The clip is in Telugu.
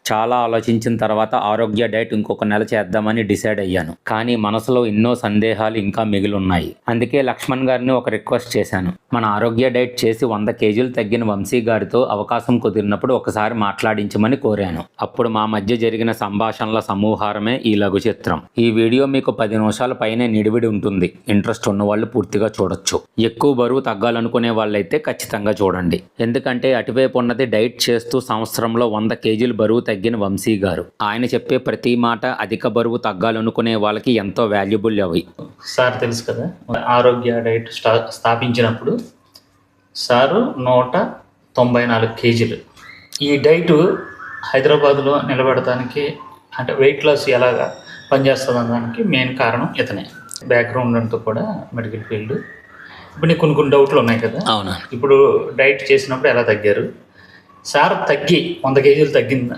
చాలా ఆలోచించిన తర్వాత ఆరోగ్య డైట్ ఇంకొక నెల చేద్దామని డిసైడ్ అయ్యాను. కానీ మనసులో ఎన్నో సందేహాలు ఇంకా మిగిలి ఉన్నాయి. అందుకే లక్ష్మణ్ గారిని ఒక రిక్వెస్ట్ చేశాను. మన ఆరోగ్య డైట్ చేసి 100 కేజీలు తగ్గిన వంశీ గారితో అవకాశం కుదిరినప్పుడు ఒకసారి మాట్లాడించమని కోరాను. అప్పుడు మా మధ్య జరిగిన సంభాషణల సమూహారమే ఈ లఘు చిత్రం. ఈ వీడియో మీకు 10 నిమిషాల పైనే నిడివిడి ఉంటుంది. ఇంట్రెస్ట్ ఉన్న వాళ్ళు పూర్తిగా చూడొచ్చు. ఎక్కువ బరువు తగ్గాలనుకునే వాళ్ళైతే ఖచ్చితంగా చూడండి. ఎందుకంటే అటువైపు ఉన్నది డైట్ చేస్తూ సంవత్సరంలో 100 కేజీలు బరువు తగ్గిన వంశీ గారు. ఆయన చెప్పే ప్రతి మాట అధిక బరువు తగ్గాలనుకునే వాళ్ళకి ఎంతో వాల్యుబుల్ అవి. సార్ తెలుసు కదా, ఆరోగ్య డైట్ స్థాపించినప్పుడు సారు 194 కేజీలు. ఈ డైటు హైదరాబాద్లో నిలబెడటానికి అంటే వెయిట్ లాస్ ఎలాగా పనిచేస్తుంది అనడానికి మెయిన్ కారణం ఇతనే. బ్యాక్గ్రౌండ్ అంతా కూడా మెడికల్ ఫీల్డ్. ఇప్పుడు నీకు కొన్ని డౌట్లు ఉన్నాయి కదా. అవునా? ఇప్పుడు డైట్ చేసినప్పుడు ఎలా తగ్గారు? సార్ తగ్గి 100 కేజీలు తగ్గిన